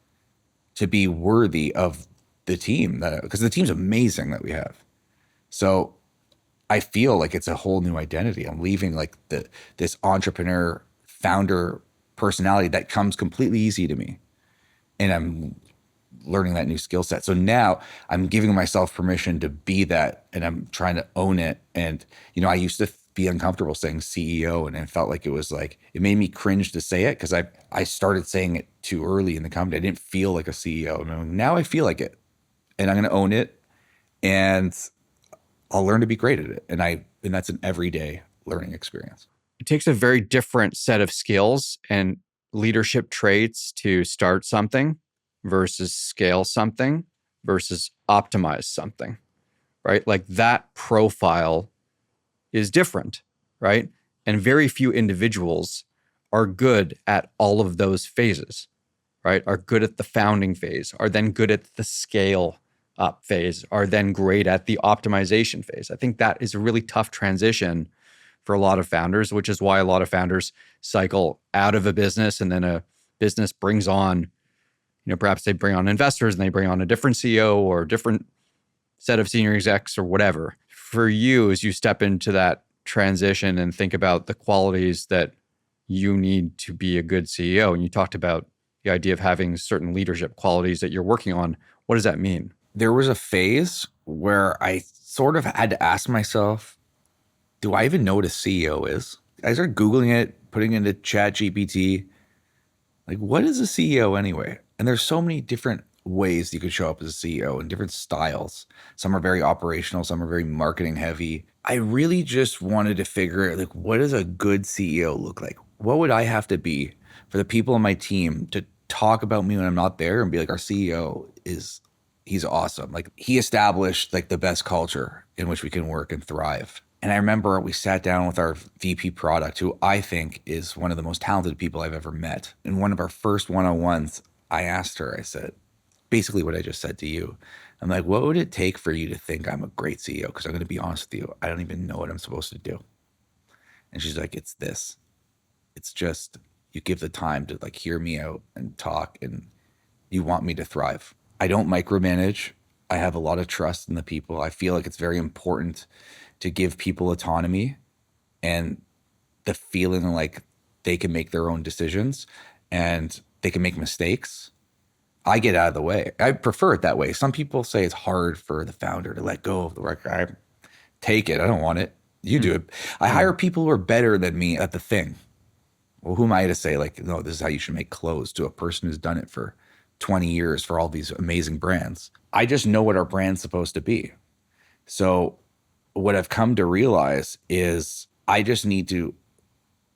to be worthy of the team, because the team's amazing that we have. So I feel like it's a whole new identity. I'm leaving like this entrepreneur founder personality that comes completely easy to me. And I'm learning that new skill set. So now I'm giving myself permission to be that, and I'm trying to own it. And, I used to be uncomfortable saying CEO, and it felt like it made me cringe to say it because I started saying it too early in the company. I didn't feel like a CEO. Now I feel like it, and I'm going to own it, and I'll learn to be great at it. And that's an everyday learning experience. It takes a very different set of skills and leadership traits to start something versus scale something versus optimize something, right? Like that profile is different, right? And very few individuals are good at all of those phases, right? Are good at the founding phase, are then good at the scale up phase, are then great at the optimization phase. I think that is a really tough transition for a lot of founders, which is why a lot of founders cycle out of a business, and then a business brings on, perhaps they bring on investors and they bring on a different CEO or a different set of senior execs or whatever. For you, as you step into that transition and think about the qualities that you need to be a good CEO, and you talked about the idea of having certain leadership qualities that you're working on, what does that mean? There was a phase where I sort of had to ask myself, do I even know what a CEO is? I started Googling it, putting it into Chat GPT. Like, what is a CEO anyway? And there's so many different ways you could show up as a CEO and different styles. Some are very operational, some are very marketing heavy. I really just wanted to figure out, like, what does a good CEO look like? What would I have to be for the people on my team to talk about me when I'm not there and be like, our CEO he's awesome. Like, he established like the best culture in which we can work and thrive. And I remember we sat down with our VP product, who I think is one of the most talented people I've ever met. In one of our first one-on-ones, I asked her, I said, basically what I just said to you. I'm like, what would it take for you to think I'm a great CEO? Because I'm going to be honest with you, I don't even know what I'm supposed to do. And she's like, it's this. It's just, you give the time to like hear me out and talk, and you want me to thrive. I don't micromanage. I have a lot of trust in the people. I feel like it's very important to give people autonomy and the feeling like they can make their own decisions and they can make mistakes. I get out of the way. I prefer it that way. Some people say it's hard for the founder to let go of the work. I take it. I don't want it. You do it. I hire people who are better than me at the thing. Well, who am I to say, like, no, this is how you should make clothes, to a person who's done it for 20 years for all these amazing brands? I just know what our brand's supposed to be. So what I've come to realize is I just need to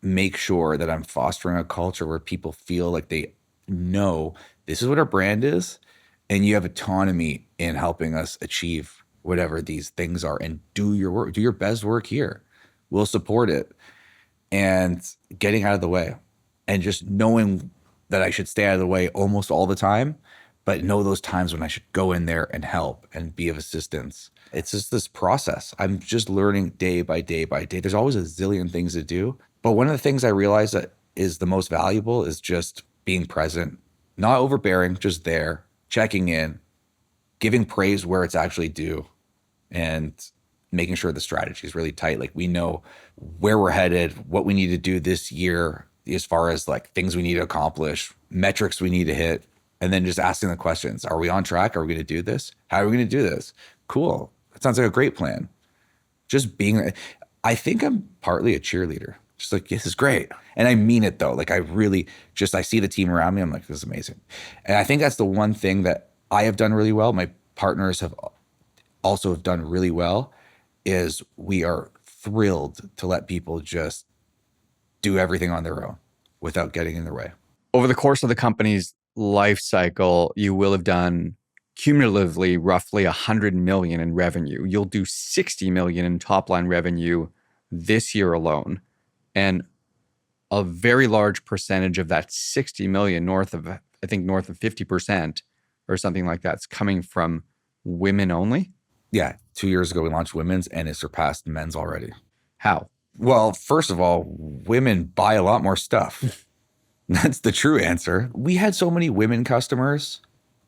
make sure that I'm fostering a culture where people feel like they know this is what our brand is, and you have autonomy in helping us achieve whatever these things are, and do your work, do your best work here. We'll support it. And getting out of the way and just knowing that I should stay out of the way almost all the time, but know those times when I should go in there and help and be of assistance. It's just this process. I'm just learning day by day by day. There's always a zillion things to do. But one of the things I realize that is the most valuable is just being present, not overbearing, just there, checking in, giving praise where it's actually due, and making sure the strategy is really tight. Like, we know where we're headed, what we need to do this year as far as like things we need to accomplish, metrics we need to hit, and then just asking the questions. Are we on track? Are we going to do this? How are we going to do this? Cool. That sounds like a great plan. Just being, I think I'm partly a cheerleader. Just like, this is great. And I mean it though. Like, I really just, I see the team around me. I'm like, this is amazing. And I think that's the one thing that I have done really well. My partners have also done really well, is we are thrilled to let people just do everything on their own without getting in their way. Over the course of the company's life cycle, you will have done cumulatively roughly 100 million in revenue. You'll do 60 million in top line revenue this year alone. And a very large percentage of that 60 million, north of 50% or something like that's coming from women only. Yeah. 2 years ago, we launched women's and it surpassed men's already. How? Well, first of all, women buy a lot more stuff. That's the true answer. We had so many women customers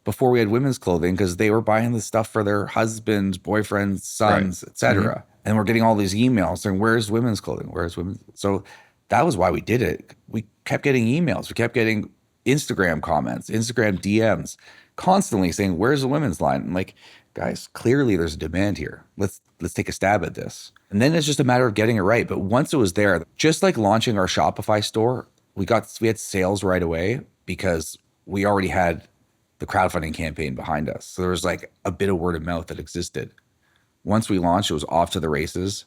before we had women's clothing because they were buying the stuff for their husbands, boyfriends, sons, right, etc. Mm-hmm. And we're getting all these emails saying, where's women's clothing? Where's women's? So that was why we did it. We kept getting emails. We kept getting Instagram comments, Instagram DMs, constantly saying, where's the women's line? I'm like, guys, clearly there's a demand here. Let's take a stab at this. And then it's just a matter of getting it right. But once it was there, just like launching our Shopify store, we had sales right away because we already had the crowdfunding campaign behind us. So there was like a bit of word of mouth that existed. Once we launched, it was off to the races,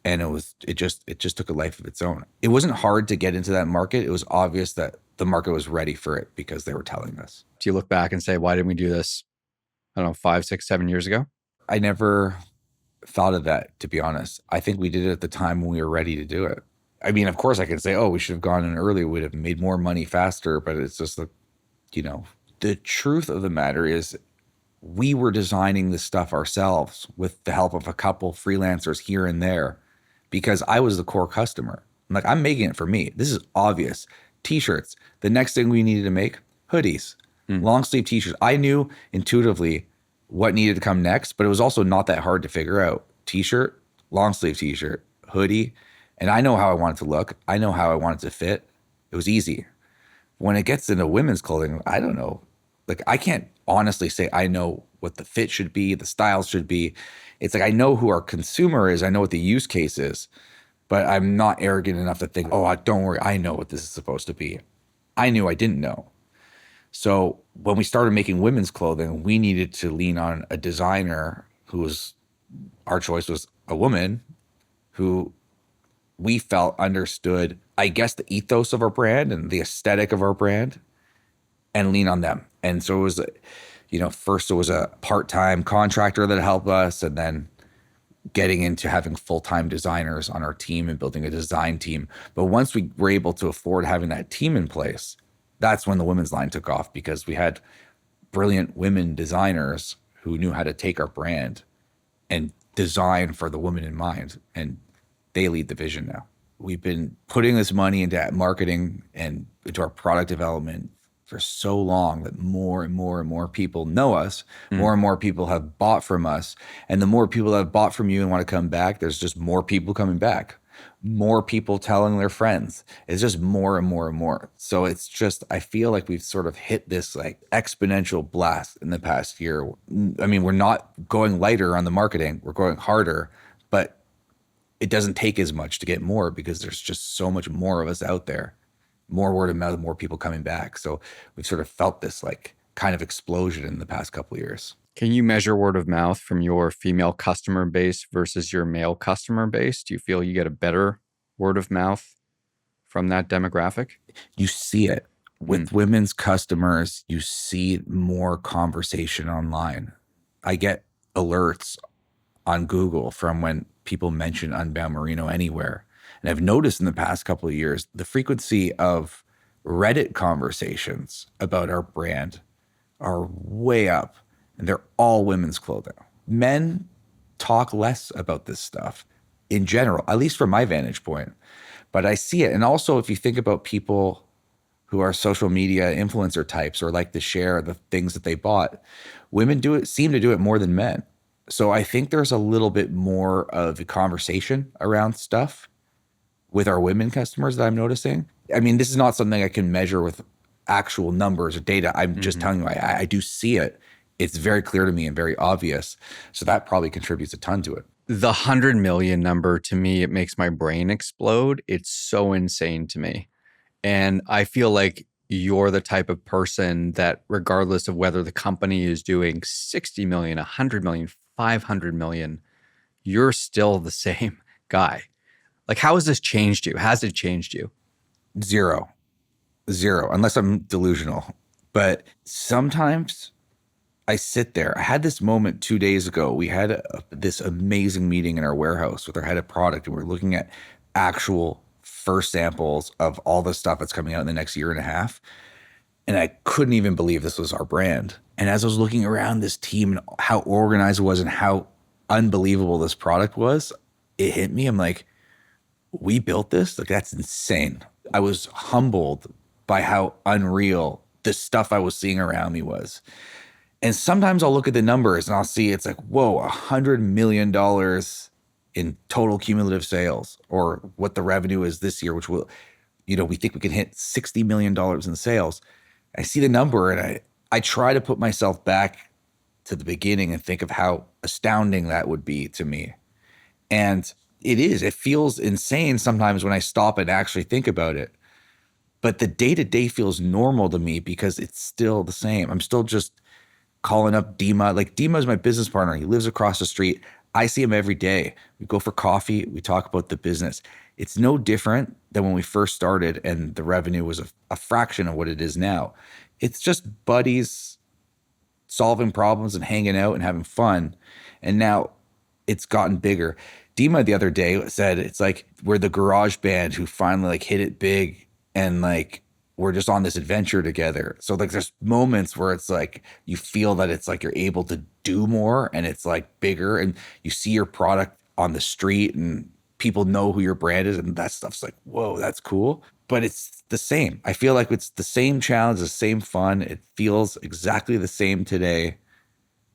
and it just took a life of its own. It wasn't hard to get into that market. It was obvious that the market was ready for it because they were telling us. Do you look back and say, why didn't we do this, I don't know, 5, 6, 7 years ago? I never thought of that, to be honest. I think we did it at the time when we were ready to do it. I mean, of course I could say, oh, we should have gone in earlier. We'd have made more money faster, but it's just like, the truth of the matter is we were designing this stuff ourselves with the help of a couple freelancers here and there because I was the core customer. I'm making it for me. This is obvious. T-shirts. The next thing we needed to make, hoodies, long sleeve T-shirts. I knew intuitively what needed to come next, but it was also not that hard to figure out. T-shirt, long sleeve T-shirt, hoodie. And I know how I want it to look. I know how I want it to fit. It was easy. When it gets into women's clothing, I don't know. Like, I can't honestly say I know what the fit should be, the styles should be. It's like I know who our consumer is, I know what the use case is, but I'm not arrogant enough to think, oh, don't worry, I know what this is supposed to be. I knew I didn't know. So when we started making women's clothing, we needed to lean on a designer our choice was a woman who we felt understood, I guess, the ethos of our brand and the aesthetic of our brand, and lean on them. And so it was, first it was a part-time contractor that helped us, and then getting into having full-time designers on our team and building a design team. But once we were able to afford having that team in place, that's when the women's line took off, because we had brilliant women designers who knew how to take our brand and design for the woman in mind. And they lead the vision now. We've been putting this money into marketing and into our product development for so long that more and more and more people know us, more and more people have bought from us. And the more people that have bought from you and want to come back, there's just more people coming back, more people telling their friends. It's just more and more and more. So it's just, I feel like we've sort of hit this like exponential blast in the past year. I mean, we're not going lighter on the marketing, we're going harder, but it doesn't take as much to get more because there's just so much more of us out there. More word of mouth, more people coming back. So we've sort of felt this like kind of explosion in the past couple of years. Can you measure word of mouth from your female customer base versus your male customer base? Do you feel you get a better word of mouth from that demographic? You see it. With women's customers, you see more conversation online. I get alerts on Google from when people mention Unbound Merino anywhere. And I've noticed in the past couple of years, the frequency of Reddit conversations about our brand are way up, and they're all women's clothing. Men talk less about this stuff in general, at least from my vantage point, but I see it. And also, if you think about people who are social media influencer types or like to share the things that they bought, women seem to do it more than men. So I think there's a little bit more of a conversation around stuff with our women customers that I'm noticing. I mean, this is not something I can measure with actual numbers or data. I'm just telling you, I do see it. It's very clear to me and very obvious. So that probably contributes a ton to it. The 100 million number, to me, it makes my brain explode. It's so insane to me. And I feel like you're the type of person that regardless of whether the company is doing 60 million, 100 million, 500 million, you're still the same guy. Like, how has this changed you? Has it changed you? Zero, unless I'm delusional. But sometimes I sit there. I had this moment 2 days ago. We had this amazing meeting in our warehouse with our head of product, and we're looking at actual first samples of all the stuff that's coming out in the next year and a half. And I couldn't even believe this was our brand. And as I was looking around this team and how organized it was and how unbelievable this product was, it hit me. I'm like, we built this? Like, that's insane. I was humbled by how unreal the stuff I was seeing around me was. And sometimes I'll look at the numbers and I'll see it's like, whoa, $100 million in total cumulative sales, or what the revenue is this year, which will, we think we can hit $60 million in sales. I see the number and I try to put myself back to the beginning and think of how astounding that would be to me. And it feels insane sometimes when I stop and actually think about it. But the day-to-day feels normal to me because it's still the same. I'm still just calling up Dima. Like, Dima is my business partner. He lives across the street. I see him every day. We go for coffee. We talk about the business. It's no different than when we first started and the revenue was a fraction of what it is now. It's just buddies solving problems and hanging out and having fun. And now it's gotten bigger. Dima the other day said it's like we're the garage band who finally like hit it big, and like we're just on this adventure together. So like there's moments where it's like you feel that it's like you're able to do more and it's like bigger, and you see your product on the street and people know who your brand is, and that stuff's like, whoa, that's cool. But it's the same. I feel like it's the same challenge, the same fun. It feels exactly the same today.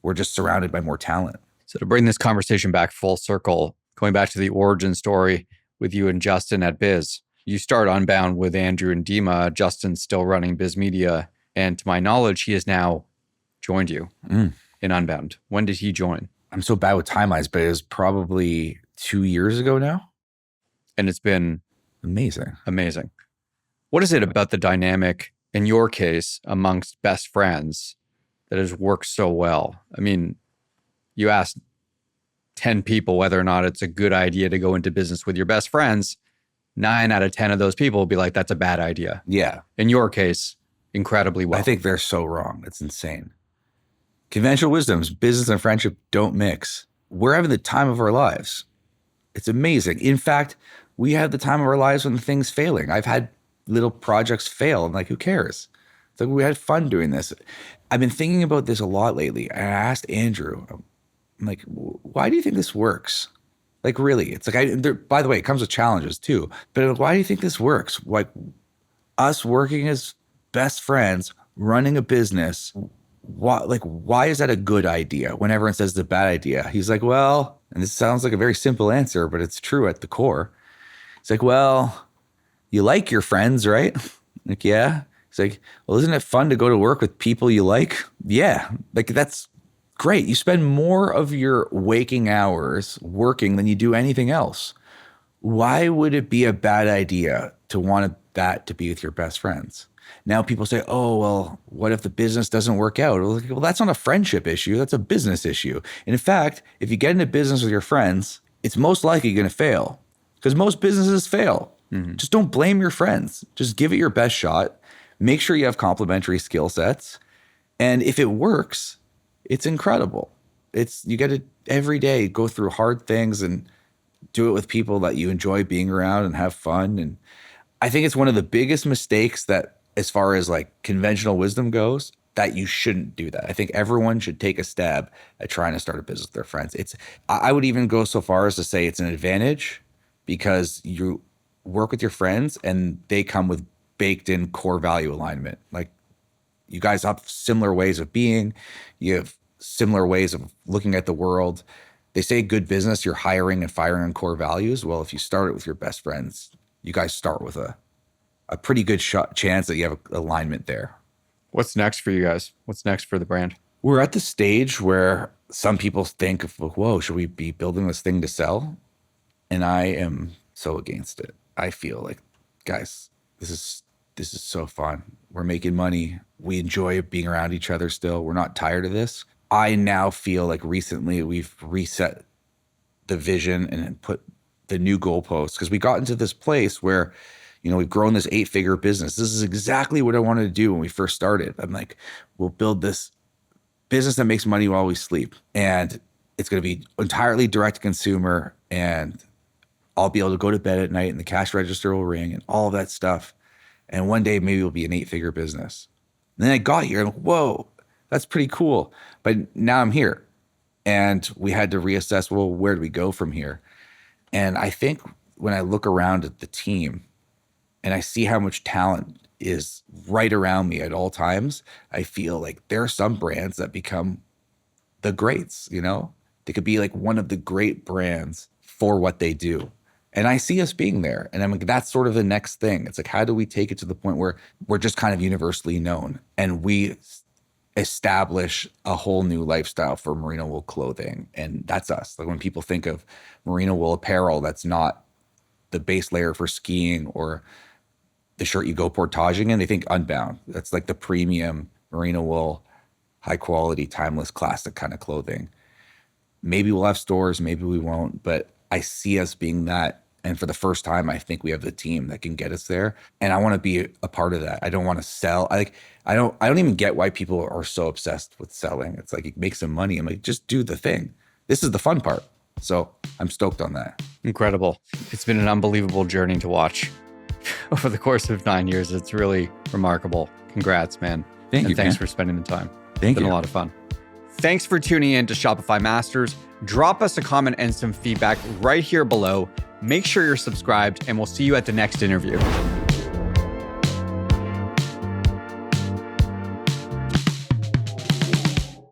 We're just surrounded by more talent. So to bring this conversation back full circle, going back to the origin story with you and Justin at Biz, you start Unbound with Andrew and Dima. Justin's still running Biz Media. And to my knowledge, he has now joined you. in Unbound? When did he join? I'm so bad with timelines, but it was probably 2 years ago now. And it's been amazing. What is it about the dynamic, in your case, amongst best friends that has worked so well? I mean, you asked 10 people whether or not it's a good idea to go into business with your best friends. 9 out of 10 of those people will be like, that's a bad idea. Yeah. In your case, incredibly well. I think they're so wrong. It's insane. Conventional wisdoms, business and friendship don't mix. We're having the time of our lives. It's amazing. In fact, we had the time of our lives when the thing's failing. I've had little projects fail. I'm like, who cares? It's like we had fun doing this. I've been thinking about this a lot lately. And I asked Andrew, I'm like, why do you think this works? Like, really? It's like, by the way, it comes with challenges too. But why do you think this works? Like, us working as best friends, running a business, why is that a good idea when everyone says it's a bad idea? He's like, well, and this sounds like a very simple answer, but it's true at the core. It's like, well, you like your friends, right? Like, yeah. He's like, well, isn't it fun to go to work with people you like? Yeah. Like, that's great. You spend more of your waking hours working than you do anything else. Why would it be a bad idea to want that to be with your best friends? Now people say, oh, well, what if the business doesn't work out? Well, that's not a friendship issue. That's a business issue. And in fact, if you get into business with your friends, it's most likely going to fail because most businesses fail. Mm-hmm. Just don't blame your friends. Just give it your best shot. Make sure you have complementary skill sets. And if it works, it's incredible. You got to every day go through hard things and do it with people that you enjoy being around and have fun. And I think it's one of the biggest mistakes that, as far as like conventional wisdom goes, that you shouldn't do that. I think everyone should take a stab at trying to start a business with their friends. I would even go so far as to say it's an advantage because you work with your friends and they come with baked in core value alignment. Like, you guys have similar ways of being. You have similar ways of looking at the world. They say good business, you're hiring and firing on core values. Well, if you start it with your best friends, you guys start with a pretty good chance that you have alignment there. What's next for you guys? What's next for the brand? We're at the stage where some people think of, whoa, should we be building this thing to sell? And I am so against it. I feel like, guys, this is so fun. We're making money. We enjoy being around each other still. We're not tired of this. I now feel like recently we've reset the vision and put the new goalposts because we got into this place where, we've grown this 8-figure business. This is exactly what I wanted to do when we first started. I'm like, we'll build this business that makes money while we sleep. And it's going to be entirely direct to consumer. And I'll be able to go to bed at night and the cash register will ring and all of that stuff. And one day maybe it'll be an 8-figure business. And then I got here and I'm like, whoa, that's pretty cool. But now I'm here. And we had to reassess, well, where do we go from here? And I think when I look around at the team, and I see how much talent is right around me at all times, I feel like there are some brands that become the greats, They could be like one of the great brands for what they do. And I see us being there. And I'm like, that's sort of the next thing. It's like, how do we take it to the point where we're just kind of universally known and we establish a whole new lifestyle for merino wool clothing? And that's us. Like, when people think of merino wool apparel, that's not the base layer for skiing or the shirt you go portaging in, they think Unbound. That's like the premium merino wool, high quality, timeless, classic kind of clothing. Maybe we'll have stores, maybe we won't, but I see us being that. And for the first time, I think we have the team that can get us there. And I want to be a part of that. I don't want to sell. I don't even get why people are so obsessed with selling. It's like, it makes them money. I'm like, just do the thing. This is the fun part. So I'm stoked on that. Incredible. It's been an unbelievable journey to watch over the course of 9 years. It's really remarkable. Congrats, man. Thank you. Thanks for spending the time. Thank you. It's been a lot of fun. Thanks for tuning in to Shopify Masters. Drop us a comment and some feedback right here below. Make sure you're subscribed, and we'll see you at the next interview.